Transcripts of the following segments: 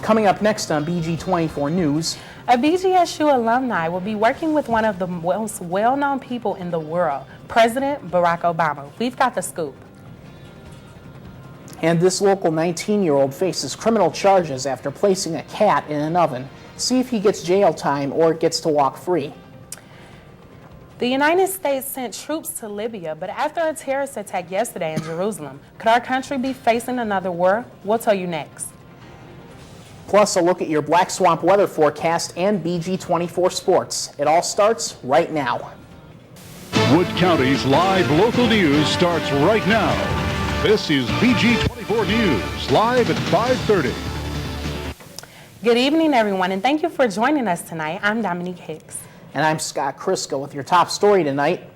Coming up next on BG24 News. A BGSU alumni will be working with one of the most well-known people in the world, President Barack Obama. We've got the scoop. And this local 19-year-old faces criminal charges after placing a cat in an oven. See if he gets jail time or gets to walk free. The United States sent troops to Libya, but after a terrorist attack yesterday in Jerusalem, could our country be facing another war? We'll tell you next. Plus, a look at your Black Swamp weather forecast and BG24 sports. It all starts right now. Wood County's live local news starts right now. This is BG24 News, live at 5:30. Good evening, everyone, and thank you for joining us tonight. I'm Dominique Hicks. And I'm Scott Crisco with your top story tonight.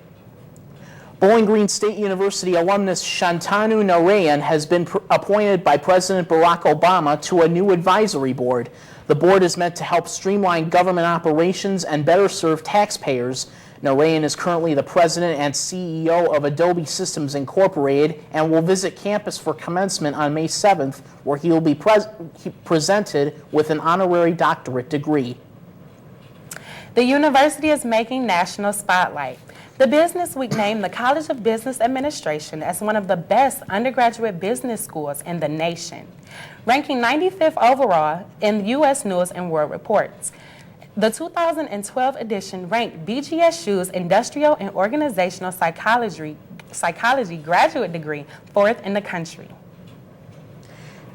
Bowling Green State University alumnus Shantanu Narayan has been appointed by President Barack Obama to a new advisory board. The board is meant to help streamline government operations and better serve taxpayers. Narayan is currently the president and CEO of Adobe Systems Incorporated and will visit campus for commencement on May 7th, where he will be presented with an honorary doctorate degree. The university is making national spotlight. The Business Week named the College of Business Administration as one of the best undergraduate business schools in the nation, ranking 95th overall in U.S. News and World Reports. The 2012 edition ranked BGSU's Industrial and Organizational Psychology graduate degree 4th in the country.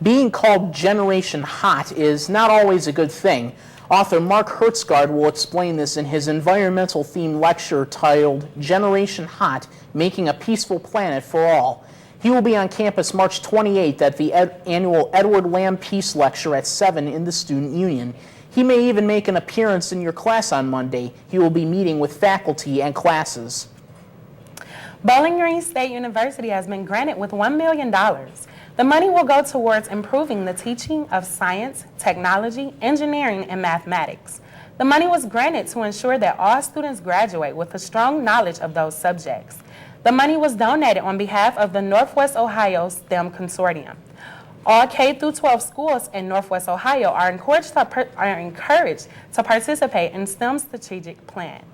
Being called Generation Hot is not always a good thing. Author Mark Hertzgaard will explain this in his environmental-themed lecture titled Generation Hot, Making a Peaceful Planet for All. He will be on campus March 28th at the annual Edward Lamb Peace Lecture at 7 in the Student Union. He may even make an appearance in your class on Monday. He will be meeting with faculty and classes. Bowling Green State University has been granted with $1 million. The money will go towards improving the teaching of science, technology, engineering, and mathematics. The money was granted to ensure that all students graduate with a strong knowledge of those subjects. The money was donated on behalf of the Northwest Ohio STEM Consortium. All K-12 schools in Northwest Ohio are encouraged to participate in STEM strategic plan.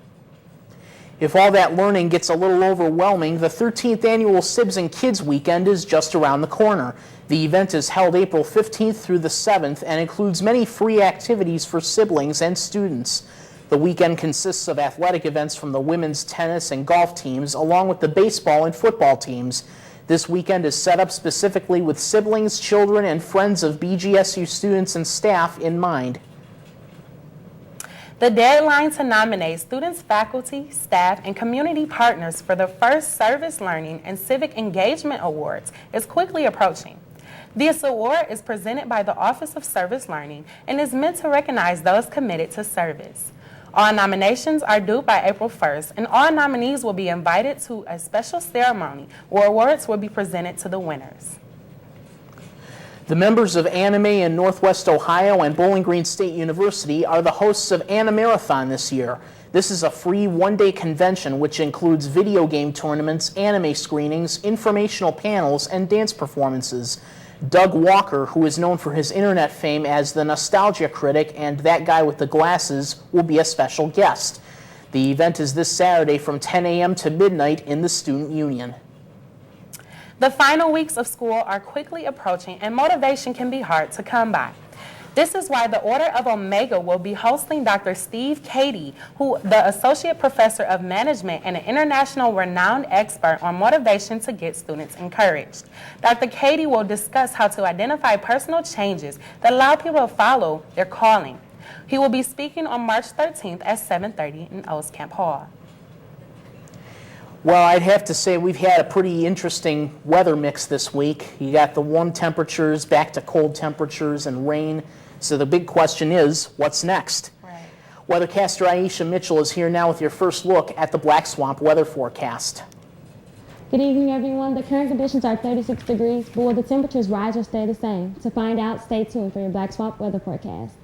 If all that learning gets a little overwhelming, the 13th annual Sibs and Kids Weekend is just around the corner. The event is held April 15th through the 7th and includes many free activities for siblings and students. The weekend consists of athletic events from the women's tennis and golf teams, along with the baseball and football teams. This weekend is set up specifically with siblings, children, and friends of BGSU students and staff in mind. The deadline to nominate students, faculty, staff, and community partners for the first Service Learning and Civic Engagement Awards is quickly approaching. This award is presented by the Office of Service Learning and is meant to recognize those committed to service. All nominations are due by April 1st, and all nominees will be invited to a special ceremony where awards will be presented to the winners. The members of Anime in Northwest Ohio and Bowling Green State University are the hosts of Animarathon this year. This is a free one-day convention which includes video game tournaments, anime screenings, informational panels, and dance performances. Doug Walker, who is known for his internet fame as the Nostalgia Critic and That Guy with the Glasses, will be a special guest. The event is this Saturday from 10 a.m. to midnight in the Student Union. The final weeks of school are quickly approaching, and motivation can be hard to come by. This is why the Order of Omega will be hosting Dr. Steve Cady, the Associate Professor of Management and an international renowned expert on motivation to get students encouraged. Dr. Cady will discuss how to identify personal changes that allow people to follow their calling. He will be speaking on March 13th at 7:30 in Oscamp Hall. Well, I'd have to say we've had a pretty interesting weather mix this week. You got the warm temperatures back to cold temperatures and rain. So the big question is, what's next? Right. Weathercaster Aisha Mitchell is here now with your first look at the Black Swamp weather forecast. Good evening, everyone. The current conditions are 36 degrees, but will the temperatures rise or stay the same? To find out, stay tuned for your Black Swamp weather forecast.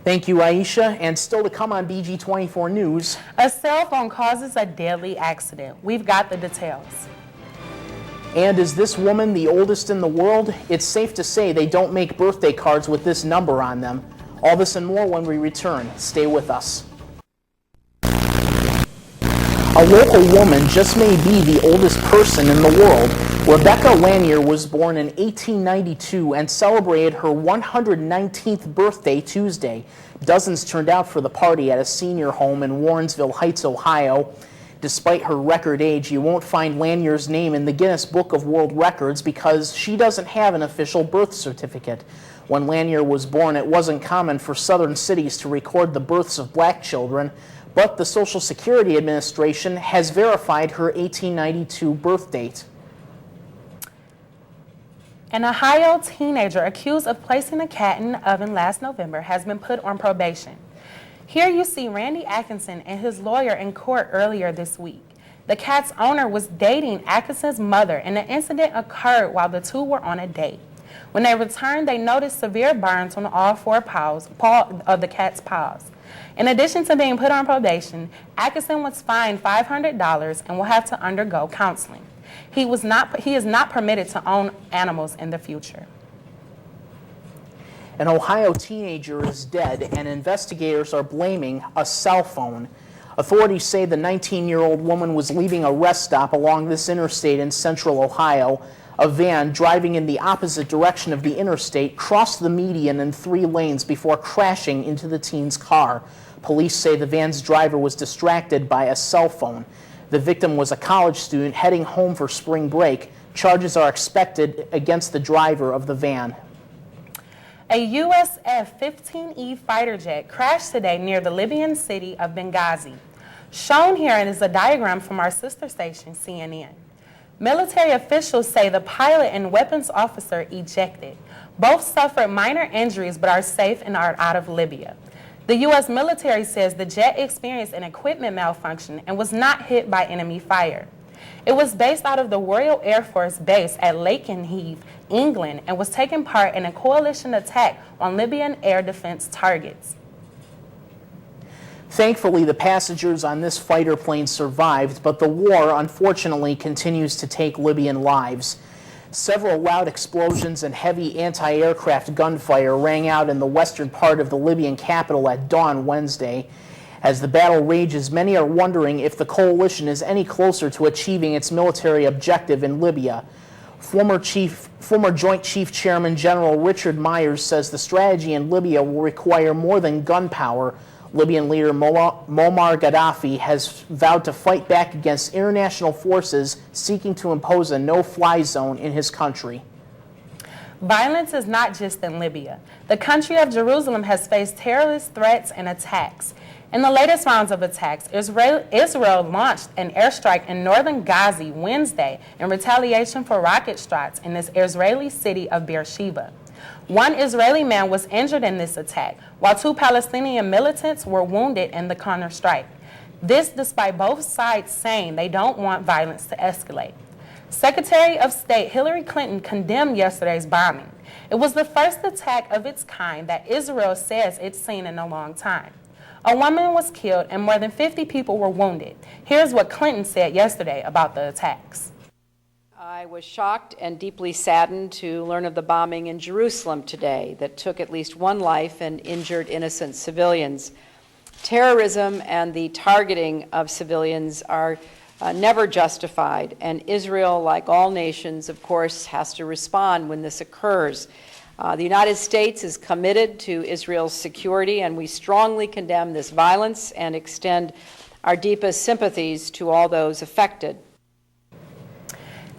Thank you, Aisha. And still to come on BG24 News. A cell phone causes a deadly accident. We've got the details. And is this woman the oldest in the world? It's safe to say they don't make birthday cards with this number on them. All this and more when we return. Stay with us. A local woman just may be the oldest person in the world. Rebecca Lanier was born in 1892 and celebrated her 119th birthday Tuesday. Dozens turned out for the party at a senior home in Warrensville Heights, Ohio. Despite her record age, you won't find Lanier's name in the Guinness Book of World Records because she doesn't have an official birth certificate. When Lanier was born, it wasn't common for southern cities to record the births of black children, but the Social Security Administration has verified her 1892 birth date. An Ohio teenager accused of placing a cat in the oven last November has been put on probation. Here you see Randy Atkinson and his lawyer in court earlier this week. The cat's owner was dating Atkinson's mother, and the incident occurred while the two were on a date. When they returned, they noticed severe burns on all four paws of the cat's paws. In addition to being put on probation, Atkinson was fined $500 and will have to undergo counseling. He is not permitted to own animals in the future. An Ohio teenager is dead, and investigators are blaming a cell phone. Authorities say the 19-year-old woman was leaving a rest stop along this interstate in central Ohio. A van driving in the opposite direction of the interstate crossed the median in 3 lanes before crashing into the teen's car. Police say the van's driver was distracted by a cell phone. The victim was a college student heading home for spring break. Charges are expected against the driver of the van. A U.S. F-15E fighter jet crashed today near the Libyan city of Benghazi. Shown here is a diagram from our sister station, CNN. Military officials say the pilot and weapons officer ejected. Both suffered minor injuries but are safe and are out of Libya. The U.S. military says the jet experienced an equipment malfunction and was not hit by enemy fire. It was based out of the Royal Air Force Base at Lakenheath, England, and was taking part in a coalition attack on Libyan air defense targets. Thankfully, the passengers on this fighter plane survived, but the war, unfortunately, continues to take Libyan lives. Several loud explosions and heavy anti-aircraft gunfire rang out in the western part of the Libyan capital at dawn Wednesday. As the battle rages, many are wondering if the coalition is any closer to achieving its military objective in Libya. Former Joint Chief Chairman General Richard Myers says the strategy in Libya will require more than gunpowder. Libyan leader Muammar Gaddafi has vowed to fight back against international forces seeking to impose a no-fly zone in his country. Violence is not just in Libya. The country of Jerusalem has faced terrorist threats and attacks. In the latest rounds of attacks, Israel launched an airstrike in northern Gaza Wednesday in retaliation for rocket strikes in this Israeli city of Beersheba. One Israeli man was injured in this attack, while 2 Palestinian militants were wounded in the counter-strike. This despite both sides saying they don't want violence to escalate. Secretary of State Hillary Clinton condemned yesterday's bombing. It was the first attack of its kind that Israel says it's seen in a long time. A woman was killed and more than 50 people were wounded. Here's what Clinton said yesterday about the attacks. I was shocked and deeply saddened to learn of the bombing in Jerusalem today that took at least 1 life and injured innocent civilians. Terrorism and the targeting of civilians are never justified, and Israel, like all nations, of course, has to respond when this occurs. The United States is committed to Israel's security, and we strongly condemn this violence and extend our deepest sympathies to all those affected.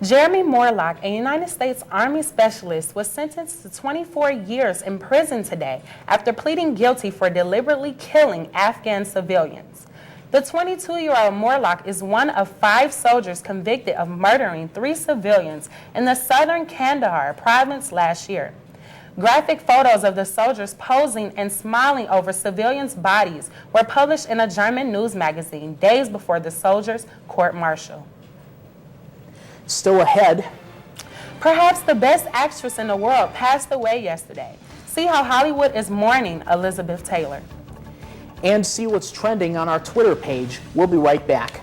Jeremy Morlock, a United States Army specialist, was sentenced to 24 years in prison today after pleading guilty for deliberately killing Afghan civilians. The 22-year-old Morlock is one of 5 soldiers convicted of murdering 3 civilians in the southern Kandahar province last year. Graphic photos of the soldiers posing and smiling over civilians' bodies were published in a German news magazine days before the soldiers' court-martial. Still ahead, perhaps the best actress in the world passed away yesterday. See how Hollywood is mourning Elizabeth Taylor. and see what's trending on our Twitter page. We'll be right back.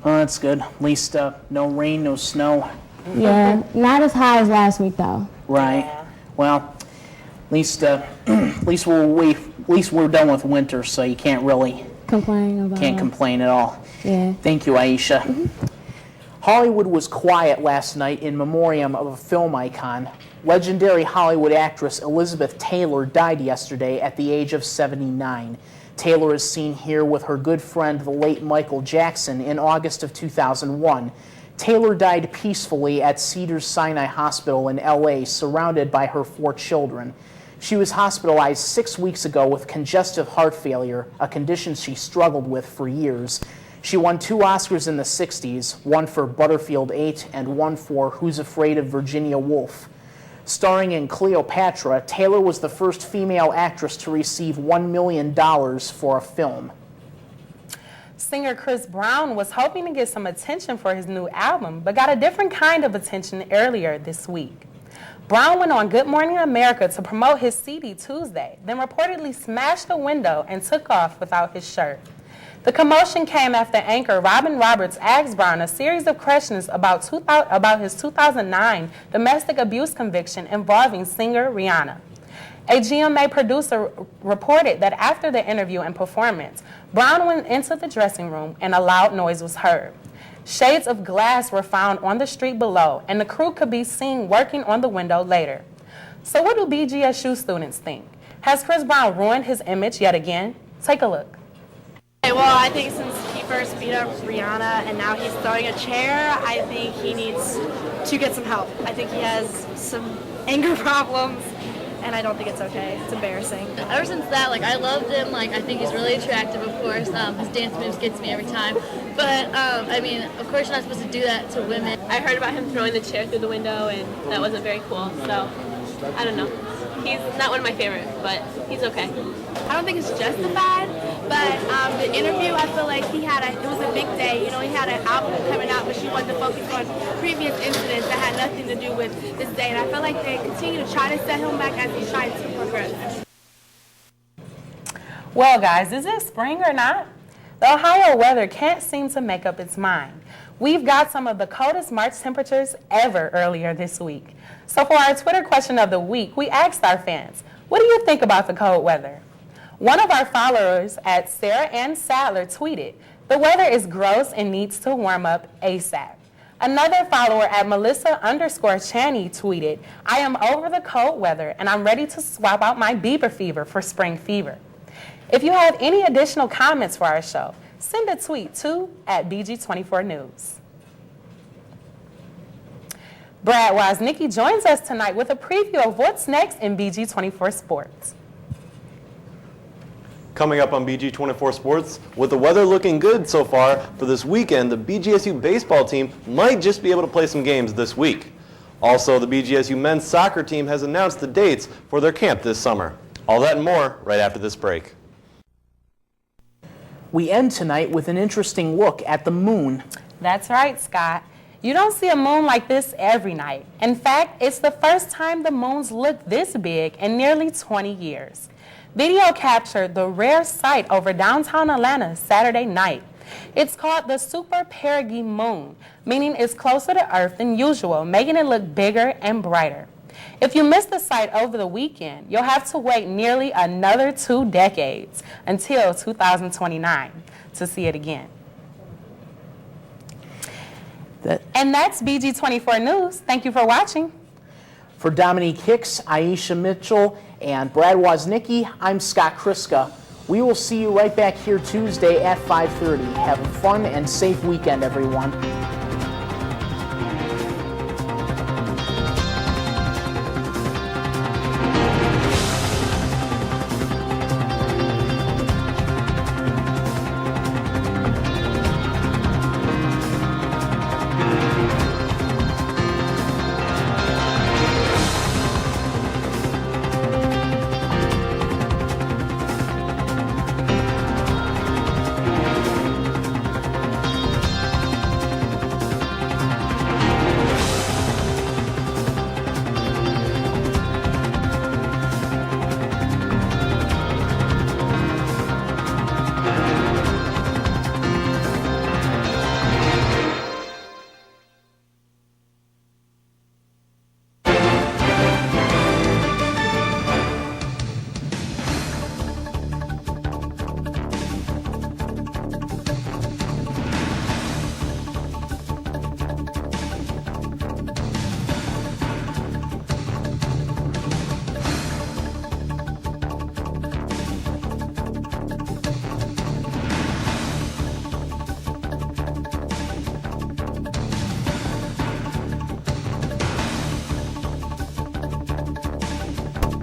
Oh, that's good. At least no rain, no snow. Yeah, not as high as last week though. Right. Yeah. Well, at least at least we're done with winter, so you can't really Can't complain at all. Yeah. Thank you, Aisha. Hollywood was quiet last night in memoriam of a film icon. Legendary Hollywood actress Elizabeth Taylor died yesterday at the age of 79. Taylor is seen here with her good friend, the late Michael Jackson, in August of 2001. Taylor died peacefully at Cedars-Sinai Hospital in L.A., surrounded by her 4 children. She was hospitalized 6 weeks ago with congestive heart failure, a condition she struggled with for years. She won 2 Oscars in the 60s, one for Butterfield 8 and one for Who's Afraid of Virginia Woolf. Starring in Cleopatra, Taylor was the first female actress to receive $1 million for a film. Singer Chris Brown was hoping to get some attention for his new album, but got a different kind of attention earlier this week. Brown went on Good Morning America to promote his CD Tuesday, then reportedly smashed a window and took off without his shirt. The commotion came after anchor Robin Roberts asked Brown a series of questions about his 2009 domestic abuse conviction involving singer Rihanna. A GMA producer reported that after the interview and performance, Brown went into the dressing room and a loud noise was heard. Shades of glass were found on the street below, and the crew could be seen working on the window later. So what do BGSU students think? Has Chris Brown ruined his image yet again? Take a look. Well, I think since he first beat up Rihanna and now he's throwing a chair, I think he needs to get some help. I think he has some anger problems, and I don't think it's okay. It's embarrassing. Ever since that, I loved him. I think he's really attractive, of course. His dance moves gets me every time. But, of course you're not supposed to do that to women. I heard about him throwing the chair through the window, and that wasn't very cool. So, I don't know. He's not one of my favorites, but he's okay. I don't think it's justified, but the interview, I feel like it was a big day. You know, he had an album coming out, but she wanted to focus on previous incidents that had nothing to do with this day. And I feel like they continue to try to set him back as he's trying to progress. Well, guys, is it spring or not? The Ohio weather can't seem to make up its mind. We've got some of the coldest March temperatures ever earlier this week. So for our Twitter question of the week, we asked our fans, what do you think about the cold weather? One of our followers at Sarah Ann Sadler tweeted, the weather is gross and needs to warm up ASAP. Another follower at Melissa_Chaney tweeted, I am over the cold weather and I'm ready to swap out my Bieber fever for spring fever. If you have any additional comments for our show, send a tweet to @BG24 News. Brad Woznicki joins us tonight with a preview of what's next in BG24 Sports. Coming up on BG24 Sports, with the weather looking good so far for this weekend, the BGSU baseball team might just be able to play some games this week. Also, the BGSU men's soccer team has announced the dates for their camp this summer. All that and more right after this break. We end tonight with an interesting look at the moon. That's right, Scott. You don't see a moon like this every night. In fact, it's the first time the moons look this big in nearly 20 years. Video captured the rare sight over downtown Atlanta Saturday night. It's called the Super Perigee Moon, meaning it's closer to Earth than usual, making it look bigger and brighter. If you missed the sight over the weekend, you'll have to wait nearly another 2 decades until 2029 to see it again. And that's BG24 News. Thank you for watching. For Dominique Hicks, Aisha Mitchell, and Brad Woznicki, I'm Scott Kriska. We will see you right back here Tuesday at 5:30. Have a fun and safe weekend, everyone.